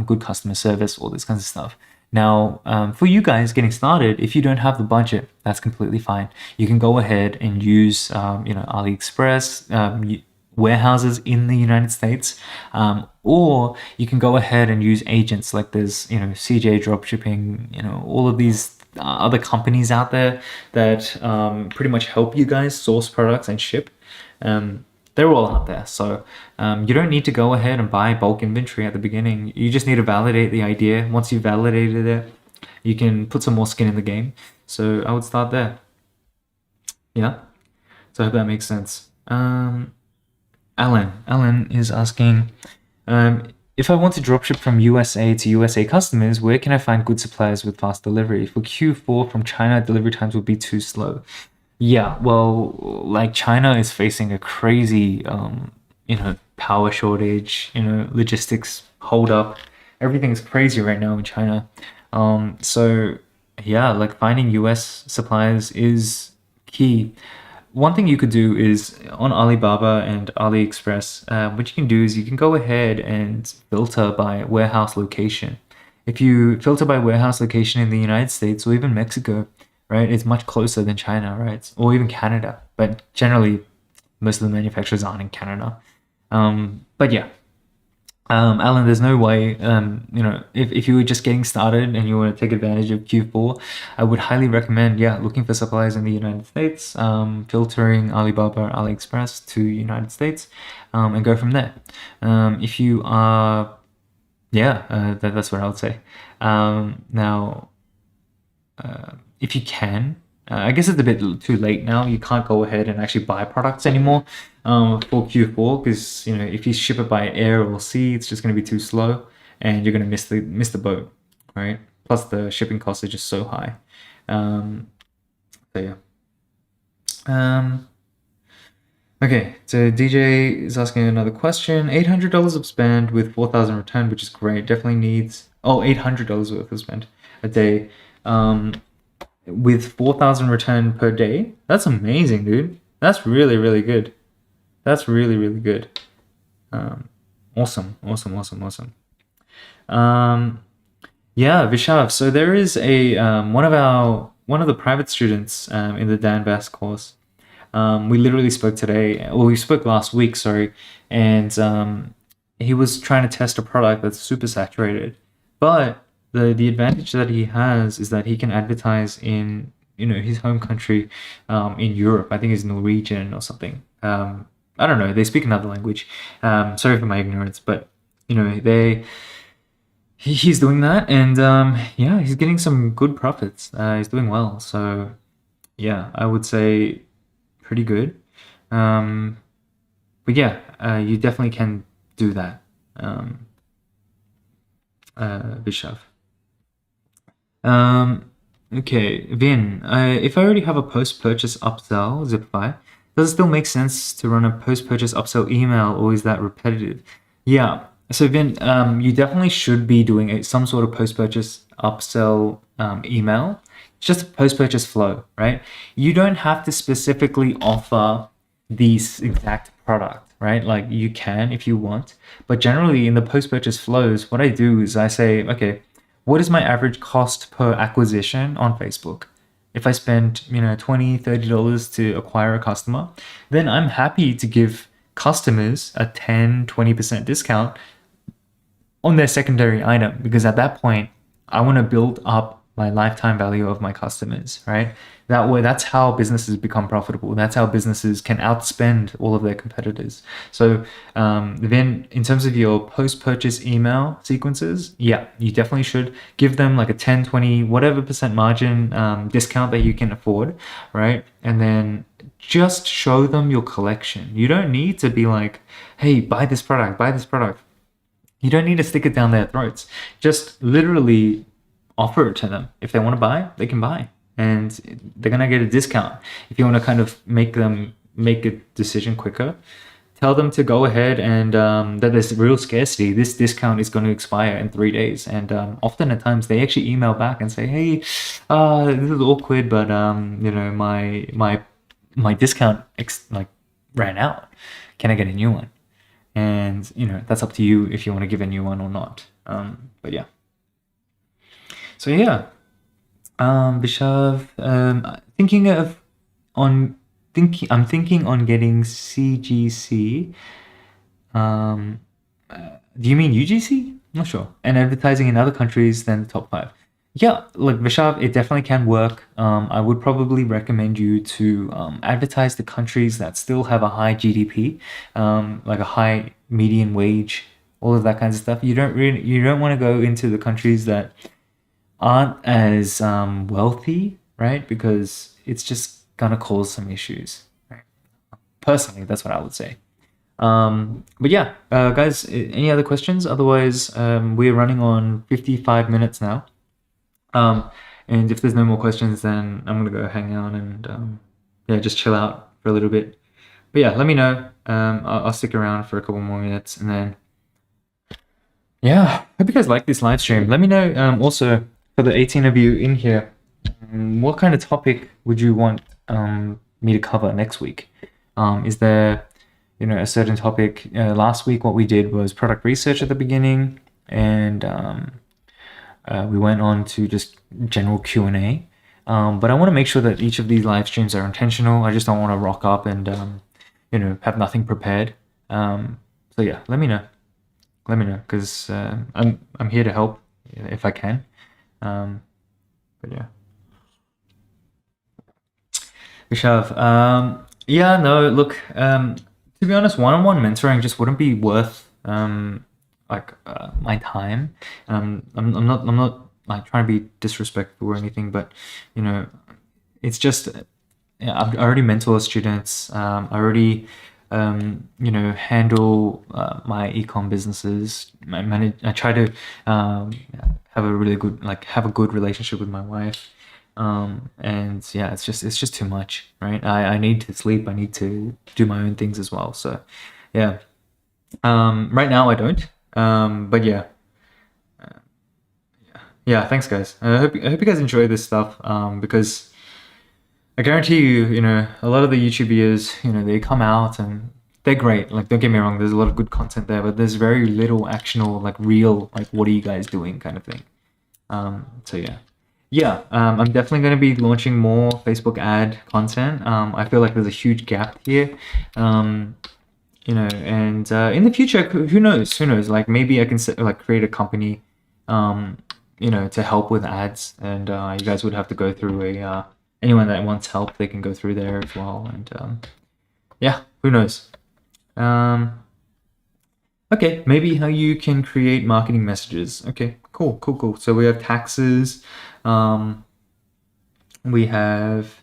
good customer service, all this kinds of stuff. Now, for you guys getting started, if you don't have the budget, that's completely fine. You can go ahead and use, AliExpress, warehouses in the United States, or you can go ahead and use agents like there's, CJ Dropshipping, all of these other companies out there that pretty much help you guys source products and ship. They're all out there. So you don't need to go ahead and buy bulk inventory at the beginning. You just need to validate the idea. Once you've validated it, you can put some more skin in the game. So I would start there. Yeah. So I hope that makes sense. Alan is asking, if I want to dropship from USA to USA customers, where can I find good suppliers with fast delivery? For Q4 from China, delivery times would be too slow. Yeah, well, like China is facing a crazy, power shortage, logistics hold up. Everything is crazy right now in China. So yeah, like finding US suppliers is key. One thing you could do is on Alibaba and AliExpress, what you can do is you can go ahead and filter by warehouse location. If you filter by warehouse location in the United States or even Mexico, right, it's much closer than China, right? Or even Canada. But generally, most of the manufacturers aren't in Canada. But yeah, Alan, there's no way, if you were just getting started and you want to take advantage of Q4, I would highly recommend, looking for suppliers in the United States, filtering Alibaba, AliExpress to United States, and go from there. If you are, that's what I would say. Now, if you can, I guess it's a bit too late now. You can't go ahead and actually buy products anymore for Q4 because if you ship it by air or sea, it's just going to be too slow, and you're going to miss the boat, right? Plus the shipping costs are just so high. So yeah. Okay, so DJ is asking another question. $800 of spend with 4,000 return, which is great. Definitely needs $800 worth of spend a day. With 4,000 return per day. That's amazing, dude. That's really, really good. That's really, really good. Awesome. Yeah, Vishav. So there is a one of the private students in the Dan Bass course. We literally spoke today, or we spoke last week, sorry, and he was trying to test a product that's super saturated, but the advantage that he has is that he can advertise in his home country, in Europe. I think it's Norwegian or something. I don't know. They speak another language. Sorry for my ignorance, but he's doing that, and he's getting some good profits. He's doing well, so yeah, I would say pretty good. But yeah, you definitely can do that, Bishav. Okay, Vin, if I already have a post-purchase upsell, Zipify, does it still make sense to run a post-purchase upsell email, or is that repetitive? Yeah, so Vin, you definitely should be doing some sort of post-purchase upsell email. It's just a post-purchase flow, right? You don't have to specifically offer this exact product, right? Like you can if you want, but generally in the post-purchase flows, what I do is I say, okay, what is my average cost per acquisition on Facebook? If I spend, $20, $30 to acquire a customer, then I'm happy to give customers a 10, 20% discount on their secondary item, because at that point, I want to build up my lifetime value of my customers, right? That way, that's how businesses become profitable. That's how businesses can outspend all of their competitors. So then in terms of your post-purchase email sequences, yeah, you definitely should give them like a 10, 20, whatever percent margin discount that you can afford, right? And then just show them your collection. You don't need to be like, hey, buy this product, buy this product. You don't need to stick it down their throats. Just literally offer it to them. If they want to buy, they can buy, and they're going to get a discount. If you want to kind of make them make a decision quicker, tell them to go ahead and that there's real scarcity. This discount is going to expire in 3 days. And often at times they actually email back and say, hey, this is awkward, but my discount ran out. Can I get a new one? and that's up to you if you want to give a new one or not. But yeah. So yeah, Bishav, I'm thinking on getting CGC. Um, do you mean UGC? Not sure. And advertising in other countries than the top five. Yeah, like Vishav, it definitely can work. I would probably recommend you to advertise the countries that still have a high GDP, like a high median wage, all of that kinds of stuff. You don't want to go into the countries that aren't as wealthy, right? Because it's just gonna cause some issues. Right? Personally, that's what I would say. But yeah, guys, any other questions? Otherwise, we're running on 55 minutes now. And if there's no more questions, then I'm gonna go hang out and yeah, just chill out for a little bit. But yeah, let me know. I'll stick around for a couple more minutes, and then yeah, hope you guys like this live stream. Let me know also for the 18 of you in here, what kind of topic would you want me to cover next week? Is there a certain topic? Last week, what we did was product research at the beginning, and we went on to just general Q&A. But I want to make sure that each of these live streams are intentional. I just don't want to rock up and have nothing prepared. So yeah, let me know. Let me know, because I'm here to help if I can. But yeah. Vishav, yeah, no, look, to be honest, one-on-one mentoring just wouldn't be worth my time. I'm not like trying to be disrespectful or anything, but it's just I already mentor students. I already handle my ecom businesses. I try to have a really good have a good relationship with my wife. And yeah, it's just too much, right? I need to sleep. I need to do my own things as well. So yeah, right now I don't. But yeah. Yeah, thanks guys. I hope you guys enjoy this stuff. Because I guarantee you, a lot of the YouTube videos, they come out and they're great. Like, don't get me wrong, there's a lot of good content there, but there's very little actionable, real, what are you guys doing kind of thing. So yeah. Yeah, I'm definitely going to be launching more Facebook ad content. I feel like there's a huge gap here. And in the future, who knows? Like, maybe I can create a company, to help with ads, and you guys would have to go through anyone that wants help, they can go through there as well. And yeah, who knows? Okay, maybe how you can create marketing messages. Okay, cool. So we have taxes. We have,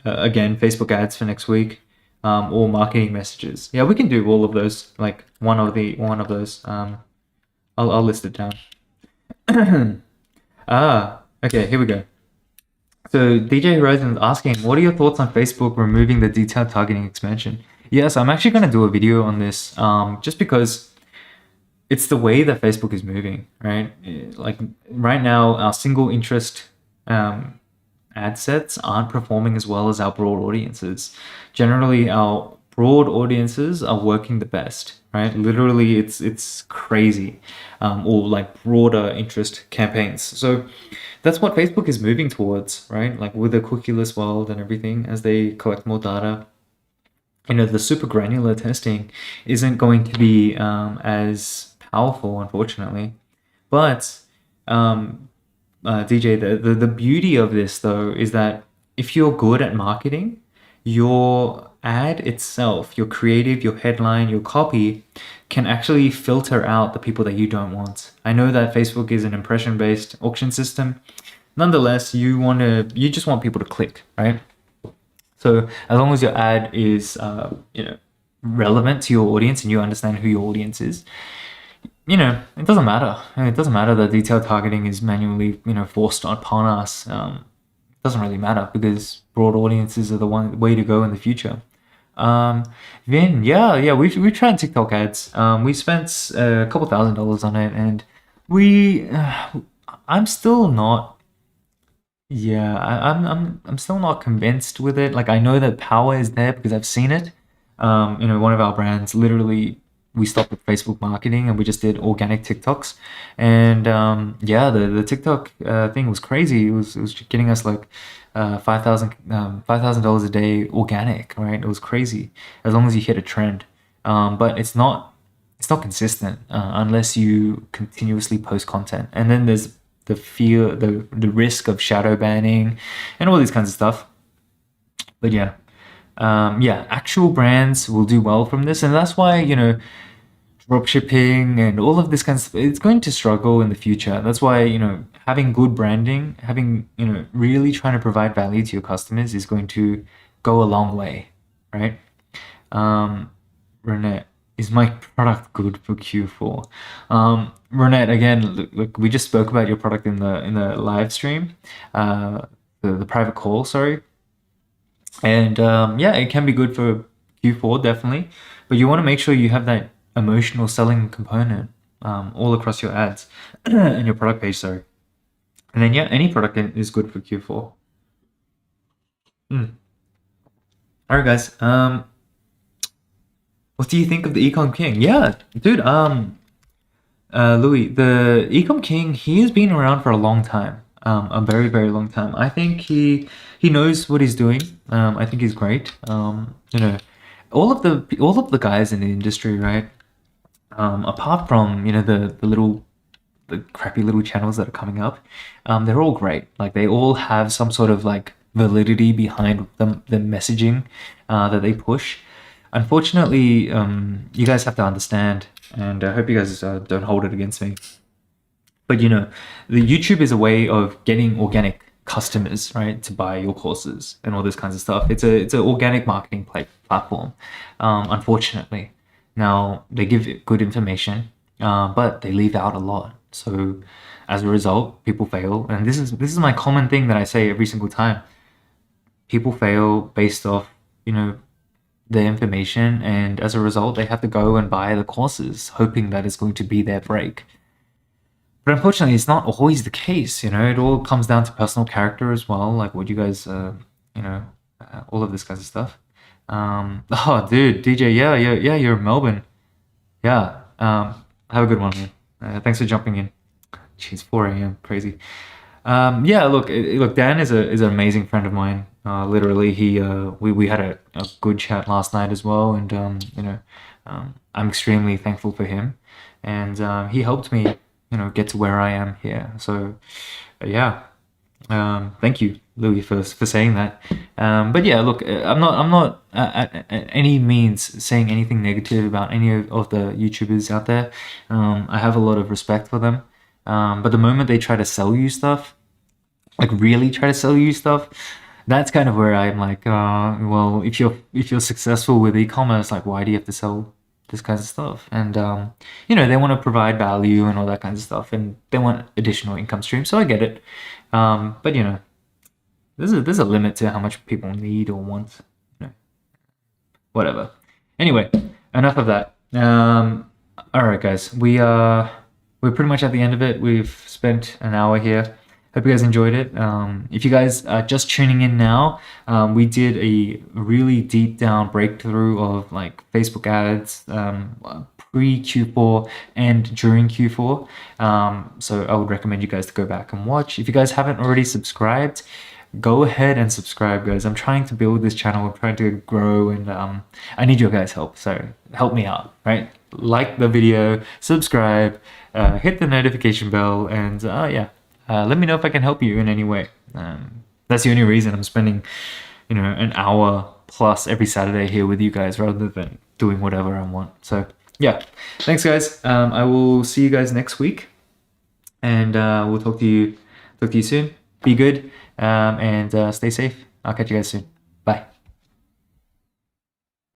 again, Facebook ads for next week, or marketing messages. Yeah, we can do all of those, one of those. I'll list it down. Okay, here we go. So DJ Horizon is asking, what are your thoughts on Facebook removing the detailed targeting expansion? Yes, I'm actually going to do a video on this, just because it's the way that Facebook is moving, right? Like right now, our single interest ad sets aren't performing as well as our broad audiences. Generally, our broad audiences are working the best, right? Literally, it's crazy, or broader interest campaigns. So that's what Facebook is moving towards, right? Like with the cookieless world and everything, as they collect more data. The super granular testing isn't going to be as powerful, unfortunately. But DJ, the beauty of this though is that if you're good at marketing, your ad itself, your creative, your headline, your copy can actually filter out the people that you don't want. I know that Facebook is an impression-based auction system. Nonetheless, you just want people to click, right? So as long as your ad is relevant to your audience and you understand who your audience is, it doesn't matter. It doesn't matter that detailed targeting is manually forced upon us. It doesn't really matter, because broad audiences are the way to go in the future. Vin, yeah, we tried TikTok ads. We spent a couple $1,000s on it, and I'm still not. Yeah, I'm still not convinced with it. I know that power is there because I've seen it. One of our brands literally we stopped with Facebook marketing and we just did organic TikToks. And yeah, the TikTok thing was crazy. It was getting us like $5,000 a day organic, right? It was crazy as long as you hit a trend. But it's not consistent unless you continuously post content. And then there's the fear, the risk of shadow banning and all these kinds of stuff. But yeah, yeah, actual brands will do well from this, and that's why drop shipping and all of this kind of stuff, it's going to struggle in the future. That's why having good branding, having really trying to provide value to your customers is going to go a long way, right? Renette, is my product good for Q4? Renette, again, look, we just spoke about your product in the live stream, the private call, sorry. And yeah, it can be good for Q4, definitely. But you want to make sure you have that emotional selling component all across your ads and your product page, sorry. And then, yeah, any product is good for Q4. All right, guys. What do you think of the Ecom King? Yeah, dude. Louis, the Ecom King, he has been around for a long time, a very, very long time. I think he knows what he's doing. I think he's great. All of the guys in the industry, right? Apart from the crappy little channels that are coming up, they're all great. Like they all have some sort of like validity behind the messaging that they push. Unfortunately, you guys have to understand, and I hope you guys don't hold it against me. But the YouTube is a way of getting organic customers, right, to buy your courses and all this kinds of stuff. It's an organic marketing platform. Unfortunately, now they give good information, but they leave out a lot. So as a result, people fail, and this is my common thing that I say every single time. People fail based off the information, and as a result, they have to go and buy the courses, hoping that it's going to be their break. But unfortunately, it's not always the case. It all comes down to personal character as well, like what you guys, all of this kind of stuff. Oh, dude, DJ, yeah, you're in Melbourne. Yeah, have a good one, man. Thanks for jumping in. Jeez, 4 a.m. Crazy. Yeah, look, Dan is an amazing friend of mine. Literally, we had a good chat last night as well, and I'm extremely thankful for him, and he helped me, get to where I am here. So, yeah, thank you, Louis, for saying that. But yeah, look, I'm not at any means saying anything negative about any of the YouTubers out there. I have a lot of respect for them. But the moment they try to sell you stuff, like really try to sell you stuff, that's kind of where I'm like, well, if you're successful with e-commerce, like why do you have to sell this kind of stuff? And they want to provide value and all that kind of stuff, and they want additional income streams. So I get it, but there's a limit to how much people need or want, whatever. Anyway, enough of that. All right, guys, we're pretty much at the end of it. We've spent an hour here. Hope you guys enjoyed it. If you guys are just tuning in now, we did a really deep down breakthrough of like Facebook ads pre Q4 and during Q4. So I would recommend you guys to go back and watch. If you guys haven't already subscribed, go ahead and subscribe, guys. I'm trying to build this channel. I'm trying to grow, and I need your guys' help. So help me out, right? Like the video, subscribe, hit the notification bell, and yeah. Let me know if I can help you in any way. That's the only reason I'm spending, an hour plus every Saturday here with you guys rather than doing whatever I want. So yeah, thanks guys. I will see you guys next week, and we'll talk to you soon. Be good, and stay safe. I'll catch you guys soon.